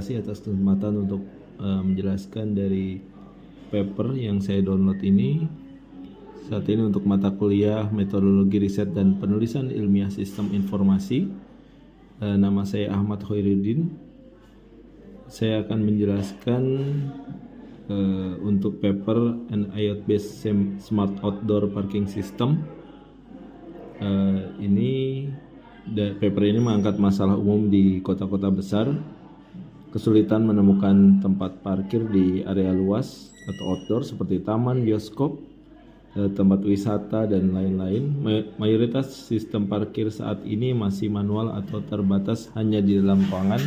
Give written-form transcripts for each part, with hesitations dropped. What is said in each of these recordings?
kasih atas kesempatan untuk menjelaskan dari paper yang saya download ini. Saat ini untuk mata kuliah metodologi riset dan penulisan ilmiah sistem informasi. Nama saya Ahmad Khairuddin. Saya akan menjelaskan untuk paper an IoT based smart outdoor parking system. Paper ini mengangkat masalah umum di kota-kota besar, kesulitan menemukan tempat parkir di area luas atau outdoor seperti taman, bioskop, tempat wisata, dan lain-lain. Mayoritas sistem parkir saat ini masih manual atau terbatas hanya di dalam ruangan,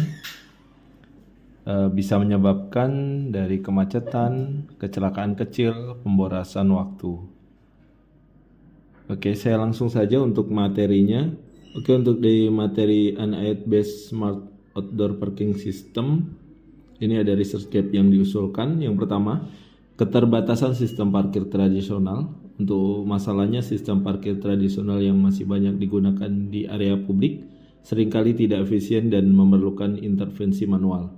bisa menyebabkan dari kemacetan, kecelakaan kecil, pemborosan waktu. Oke, saya langsung saja untuk materinya. Oke, untuk di materi an IoT based smart outdoor parking system, ini ada research gap yang diusulkan. Yang pertama, keterbatasan sistem parkir tradisional. Untuk masalahnya, sistem parkir tradisional yang masih banyak digunakan di area publik seringkali tidak efisien dan memerlukan intervensi manual.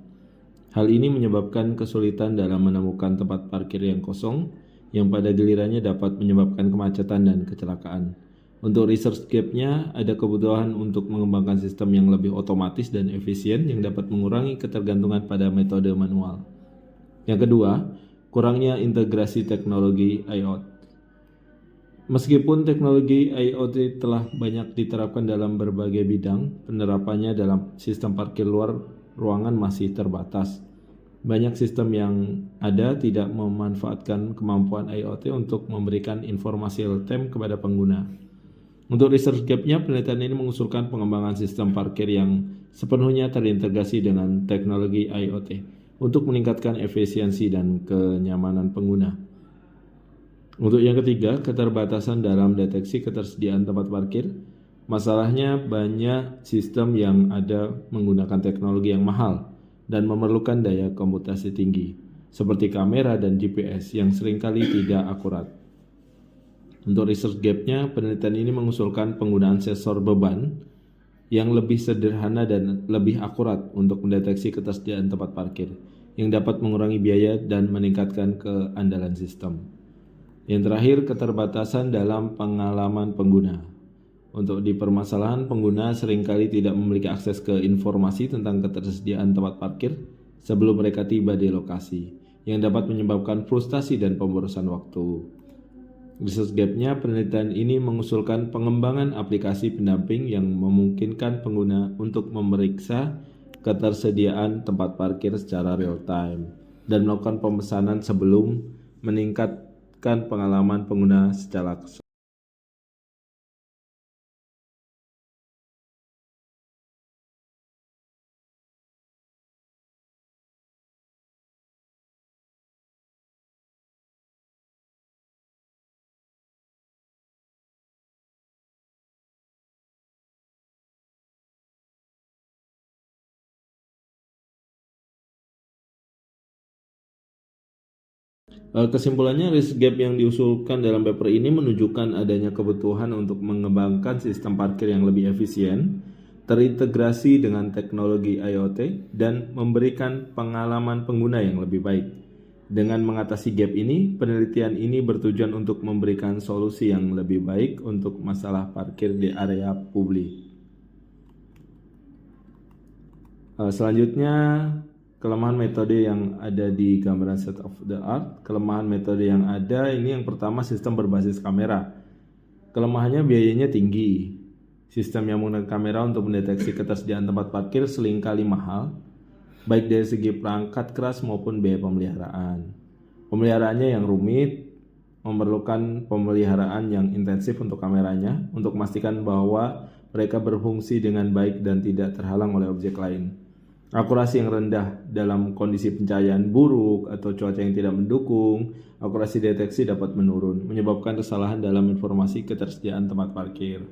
Hal ini menyebabkan kesulitan dalam menemukan tempat parkir yang kosong, yang pada gilirannya dapat menyebabkan kemacetan dan kecelakaan. Untuk research gap-nya, ada kebutuhan untuk mengembangkan sistem yang lebih otomatis dan efisien yang dapat mengurangi ketergantungan pada metode manual. Yang kedua, kurangnya integrasi teknologi IoT. Meskipun teknologi IoT telah banyak diterapkan dalam berbagai bidang, penerapannya dalam sistem parkir luar ruangan masih terbatas. Banyak sistem yang ada tidak memanfaatkan kemampuan IoT untuk memberikan informasi real-time kepada pengguna. Untuk research gap-nya, penelitian ini mengusulkan pengembangan sistem parkir yang sepenuhnya terintegrasi dengan teknologi IoT untuk meningkatkan efisiensi dan kenyamanan pengguna. Untuk yang ketiga, keterbatasan dalam deteksi ketersediaan tempat parkir. Masalahnya banyak sistem yang ada menggunakan teknologi yang mahal dan memerlukan daya komputasi tinggi, seperti kamera dan GPS yang seringkali tidak akurat. Untuk research gap-nya, penelitian ini mengusulkan penggunaan sensor beban yang lebih sederhana dan lebih akurat untuk mendeteksi ketersediaan tempat parkir, yang dapat mengurangi biaya dan meningkatkan keandalan sistem. Yang terakhir, keterbatasan dalam pengalaman pengguna. Untuk di permasalahan, pengguna seringkali tidak memiliki akses ke informasi tentang ketersediaan tempat parkir sebelum mereka tiba di lokasi, yang dapat menyebabkan frustasi dan pemborosan waktu. Research gap-nya, penelitian ini mengusulkan pengembangan aplikasi pendamping yang memungkinkan pengguna untuk memeriksa ketersediaan tempat parkir secara real-time dan melakukan pemesanan sebelum meningkatkan pengalaman pengguna secara keseluruhan. Kesimpulannya, risk gap yang diusulkan dalam paper ini menunjukkan adanya kebutuhan untuk mengembangkan sistem parkir yang lebih efisien, terintegrasi dengan teknologi IoT, dan memberikan pengalaman pengguna yang lebih baik. Dengan mengatasi gap ini, penelitian ini bertujuan untuk memberikan solusi yang lebih baik untuk masalah parkir di area publik. Selanjutnya, kelemahan metode yang ada di gambaran state of the art. Kelemahan metode yang ada ini yang pertama, sistem berbasis kamera. Kelemahannya biayanya tinggi. Sistem yang menggunakan kamera untuk mendeteksi ketersediaan tempat parkir seringkali mahal, baik dari segi perangkat keras maupun biaya pemeliharaan. Pemeliharaannya yang rumit, memerlukan pemeliharaan yang intensif untuk kameranya untuk memastikan bahwa mereka berfungsi dengan baik dan tidak terhalang oleh objek lain. Akurasi yang rendah dalam kondisi pencahayaan buruk atau cuaca yang tidak mendukung, akurasi deteksi dapat menurun, menyebabkan kesalahan dalam informasi ketersediaan tempat parkir.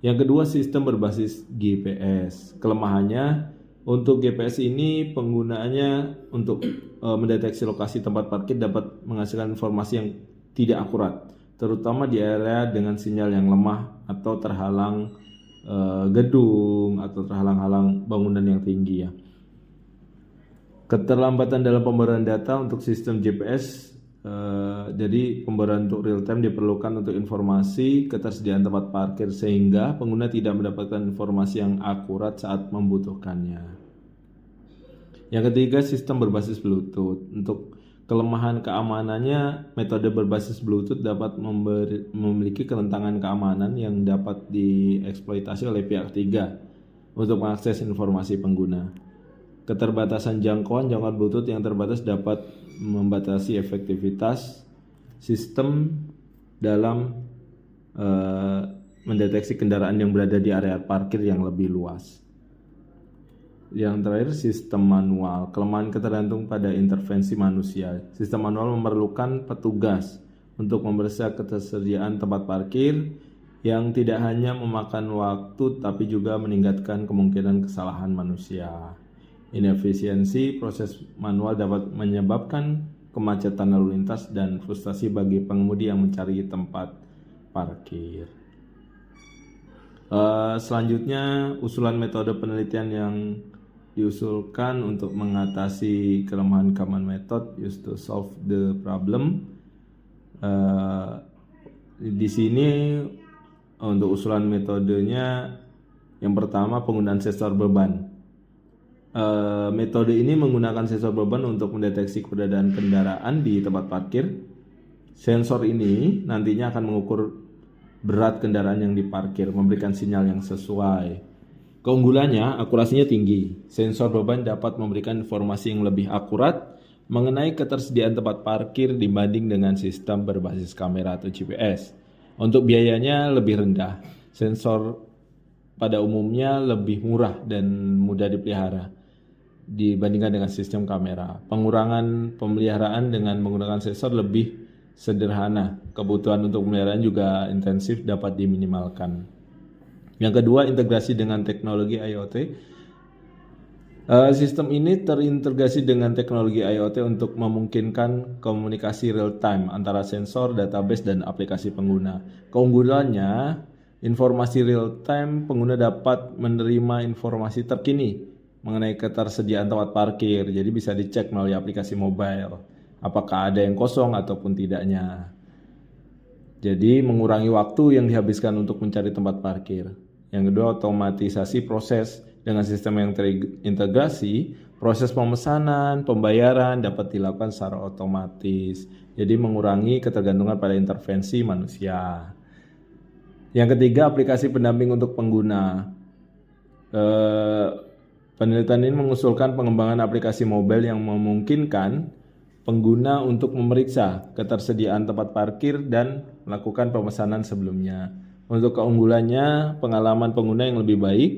Yang kedua, sistem berbasis GPS. Kelemahannya, untuk GPS ini penggunaannya untuk mendeteksi lokasi tempat parkir dapat menghasilkan informasi yang tidak akurat, terutama di area dengan sinyal yang lemah atau terhalang gedung atau terhalang-halang bangunan yang tinggi ya. Keterlambatan dalam pembaruan data untuk sistem GPS, jadi pembaruan untuk real time diperlukan untuk informasi ketersediaan tempat parkir sehingga pengguna tidak mendapatkan informasi yang akurat saat membutuhkannya. Yang ketiga, sistem berbasis Bluetooth. Untuk kelemahan keamanannya, metode berbasis Bluetooth dapat memiliki kerentanan keamanan yang dapat dieksploitasi oleh pihak ketiga untuk mengakses informasi pengguna. Keterbatasan jangkauan Bluetooth yang terbatas dapat membatasi efektivitas sistem dalam mendeteksi kendaraan yang berada di area parkir yang lebih luas. Yang terakhir, sistem manual. Kelemahan ketergantung pada intervensi manusia. Sistem manual memerlukan petugas untuk memeriksa ketersediaan tempat parkir yang tidak hanya memakan waktu tapi juga meningkatkan kemungkinan kesalahan manusia. Inefisiensi proses manual dapat menyebabkan kemacetan lalu lintas dan frustasi bagi pengemudi yang mencari tempat parkir. Selanjutnya, usulan metode penelitian yang diusulkan untuk mengatasi kelemahan common method used to solve the problem. Di sini untuk usulan metodenya, yang pertama penggunaan sensor beban. Metode ini menggunakan sensor beban untuk mendeteksi keberadaan kendaraan di tempat parkir. Sensor ini nantinya akan mengukur berat kendaraan yang diparkir, memberikan sinyal yang sesuai. Keunggulannya, akurasinya tinggi. Sensor beban dapat memberikan informasi yang lebih akurat mengenai ketersediaan tempat parkir dibanding dengan sistem berbasis kamera atau GPS. Untuk biayanya lebih rendah. Sensor pada umumnya lebih murah dan mudah dipelihara dibandingkan dengan sistem kamera. Pengurangan pemeliharaan dengan menggunakan sensor lebih sederhana. Kebutuhan untuk pemeliharaan juga intensif dapat diminimalkan. Yang kedua, integrasi dengan teknologi IoT. Sistem ini terintegrasi dengan teknologi IoT untuk memungkinkan komunikasi real time antara sensor, database, dan aplikasi pengguna. Keunggulannya, informasi real time pengguna dapat menerima informasi terkini mengenai ketersediaan tempat parkir, jadi bisa dicek melalui aplikasi mobile apakah ada yang kosong ataupun tidaknya. Jadi mengurangi waktu yang dihabiskan untuk mencari tempat parkir. Yang kedua, otomatisasi proses. Dengan sistem yang terintegrasi, proses pemesanan, pembayaran dapat dilakukan secara otomatis. Jadi mengurangi ketergantungan pada intervensi manusia. Yang ketiga, aplikasi pendamping untuk pengguna. Penelitian ini mengusulkan pengembangan aplikasi mobile yang memungkinkan pengguna untuk memeriksa ketersediaan tempat parkir dan melakukan pemesanan sebelumnya. Untuk keunggulannya, pengalaman pengguna yang lebih baik.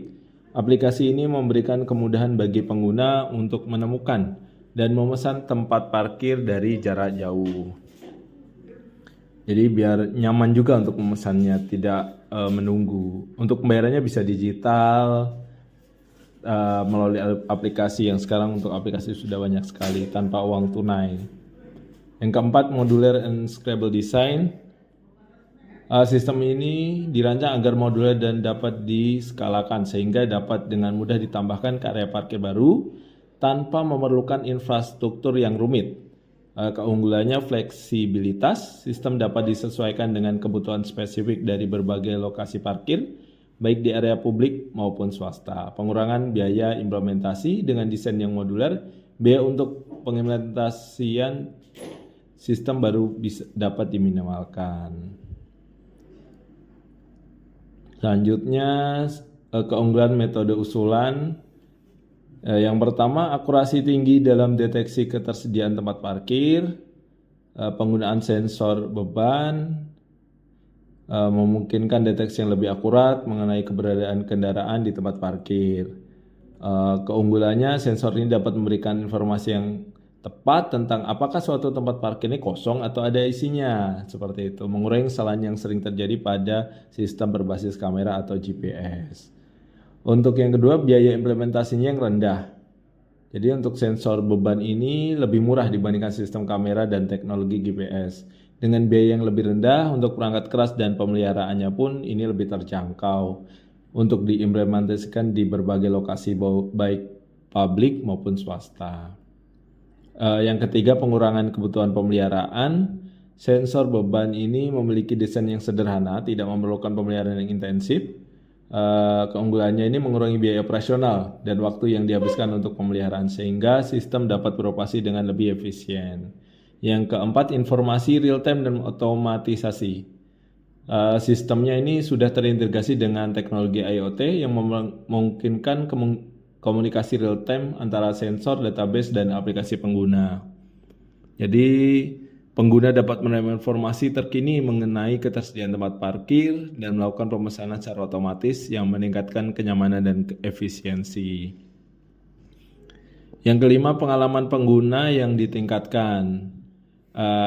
Aplikasi ini memberikan kemudahan bagi pengguna untuk menemukan dan memesan tempat parkir dari jarak jauh. Jadi biar nyaman juga untuk memesannya, tidak menunggu. Untuk pembayarannya bisa digital, melalui aplikasi yang sekarang untuk aplikasi sudah banyak sekali tanpa uang tunai. Yang keempat, modular and scalable design. Sistem ini dirancang agar modular dan dapat diskalakan sehingga dapat dengan mudah ditambahkan ke area parkir baru tanpa memerlukan infrastruktur yang rumit. Keunggulannya fleksibilitas, sistem dapat disesuaikan dengan kebutuhan spesifik dari berbagai lokasi parkir baik di area publik maupun swasta. Pengurangan biaya implementasi dengan desain yang modular, biaya untuk pengimplementasian sistem baru dapat diminimalkan. Selanjutnya, keunggulan metode usulan. Yang pertama, akurasi tinggi dalam deteksi ketersediaan tempat parkir, penggunaan sensor beban, memungkinkan deteksi yang lebih akurat mengenai keberadaan kendaraan di tempat parkir. Keunggulannya, sensor ini dapat memberikan informasi yang tepat tentang apakah suatu tempat parkir ini kosong atau ada isinya, seperti itu, mengurangi kesalahan yang sering terjadi pada sistem berbasis kamera atau GPS. Untuk yang kedua, biaya implementasinya yang rendah. Jadi untuk sensor beban ini lebih murah dibandingkan sistem kamera dan teknologi GPS. Dengan biaya yang lebih rendah untuk perangkat keras dan pemeliharaannya pun ini lebih terjangkau untuk diimplementasikan di berbagai lokasi baik publik maupun swasta. Yang ketiga, pengurangan kebutuhan pemeliharaan. Sensor beban ini memiliki desain yang sederhana, tidak memerlukan pemeliharaan yang intensif. Keunggulannya ini mengurangi biaya operasional dan waktu yang dihabiskan untuk pemeliharaan, sehingga sistem dapat beroperasi dengan lebih efisien. Yang keempat, informasi real time dan otomatisasi. Sistemnya ini sudah terintegrasi dengan teknologi IoT yang memungkinkan komunikasi real time antara sensor, database, dan aplikasi pengguna. Jadi pengguna dapat menerima informasi terkini mengenai ketersediaan tempat parkir dan melakukan pemesanan secara otomatis yang meningkatkan kenyamanan dan efisiensi. Yang kelima, pengalaman pengguna yang ditingkatkan.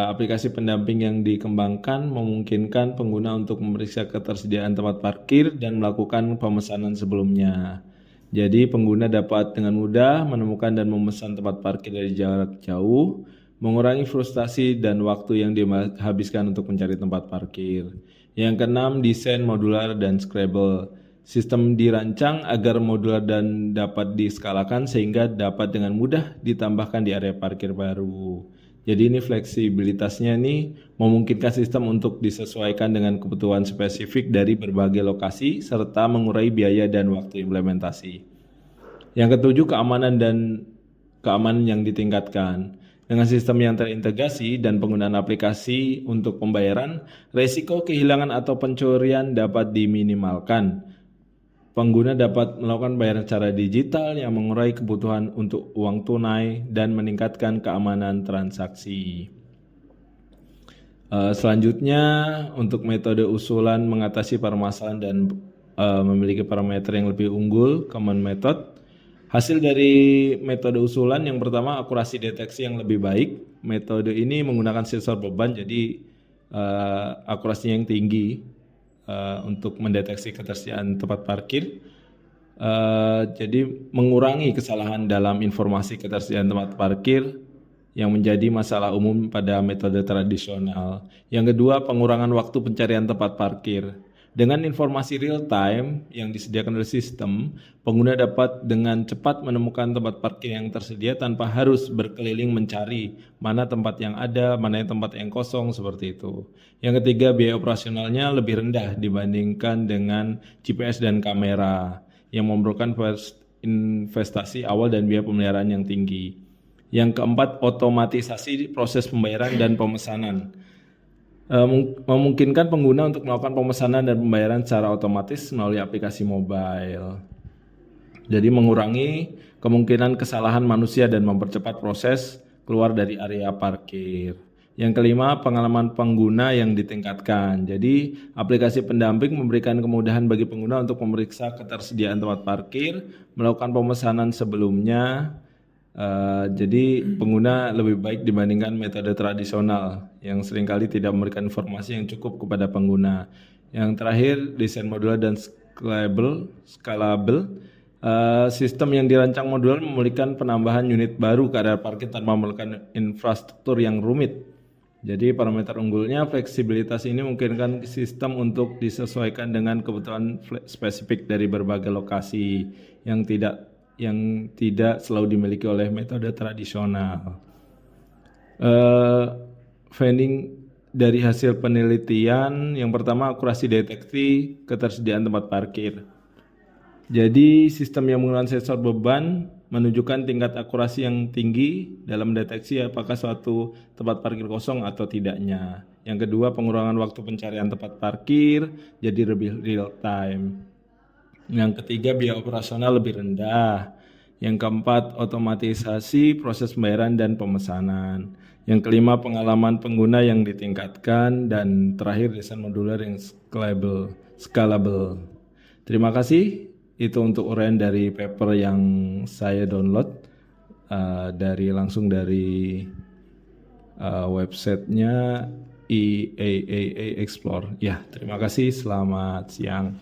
Aplikasi pendamping yang dikembangkan memungkinkan pengguna untuk memeriksa ketersediaan tempat parkir dan melakukan pemesanan sebelumnya. Jadi pengguna dapat dengan mudah menemukan dan memesan tempat parkir dari jarak jauh, mengurangi frustasi dan waktu yang dihabiskan untuk mencari tempat parkir. Yang keenam, desain modular dan scalable. Sistem dirancang agar modular dan dapat diskalakan sehingga dapat dengan mudah ditambahkan di area parkir baru. Jadi ini fleksibilitasnya ini memungkinkan sistem untuk disesuaikan dengan kebutuhan spesifik dari berbagai lokasi serta mengurangi biaya dan waktu implementasi. Yang ketujuh, keamanan yang ditingkatkan. Dengan sistem yang terintegrasi dan penggunaan aplikasi untuk pembayaran, resiko kehilangan atau pencurian dapat diminimalkan. Pengguna dapat melakukan pembayaran secara digital yang mengurangi kebutuhan untuk uang tunai dan meningkatkan keamanan transaksi. Selanjutnya, untuk metode usulan mengatasi permasalahan dan memiliki parameter yang lebih unggul, common method. Hasil dari metode usulan yang pertama, akurasi deteksi yang lebih baik. Metode ini menggunakan sensor beban, jadi akurasinya yang tinggi untuk mendeteksi ketersediaan tempat parkir. Jadi mengurangi kesalahan dalam informasi ketersediaan tempat parkir yang menjadi masalah umum pada metode tradisional. Yang kedua, pengurangan waktu pencarian tempat parkir. Dengan informasi real time yang disediakan oleh sistem, pengguna dapat dengan cepat menemukan tempat parkir yang tersedia tanpa harus berkeliling mencari mana tempat yang ada, mana tempat yang kosong, seperti itu. Yang ketiga, biaya operasionalnya lebih rendah dibandingkan dengan GPS dan kamera yang memerlukan investasi awal dan biaya pemeliharaan yang tinggi. Yang keempat, otomatisasi proses pembayaran dan pemesanan. Memungkinkan pengguna untuk melakukan pemesanan dan pembayaran secara otomatis melalui aplikasi mobile. Jadi mengurangi kemungkinan kesalahan manusia dan mempercepat proses keluar dari area parkir. Yang kelima, pengalaman pengguna yang ditingkatkan. Jadi aplikasi pendamping memberikan kemudahan bagi pengguna untuk memeriksa ketersediaan tempat parkir, melakukan pemesanan sebelumnya. Jadi pengguna lebih baik dibandingkan metode tradisional yang seringkali tidak memberikan informasi yang cukup kepada pengguna. Yang terakhir, desain modular dan scalable. Sistem yang dirancang modular memiliki penambahan unit baru ke area parkir tanpa memerlukan infrastruktur yang rumit. Jadi parameter unggulnya, fleksibilitas ini memungkinkan sistem untuk disesuaikan dengan kebutuhan spesifik dari berbagai lokasi yang tidak selalu dimiliki oleh metode tradisional. Finding dari hasil penelitian, yang pertama, akurasi deteksi ketersediaan tempat parkir. Jadi sistem yang menggunakan sensor beban menunjukkan tingkat akurasi yang tinggi dalam mendeteksi apakah suatu tempat parkir kosong atau tidaknya. Yang kedua, pengurangan waktu pencarian tempat parkir jadi lebih real time. Yang ketiga, biaya operasional lebih rendah. Yang keempat, otomatisasi proses pembayaran dan pemesanan. Yang kelima, pengalaman pengguna yang ditingkatkan. Dan terakhir, desain modular yang scalable. Terima kasih. Itu untuk uraian dari paper yang saya download langsung dari websitenya IAAA Explore. Ya, terima kasih. Selamat siang.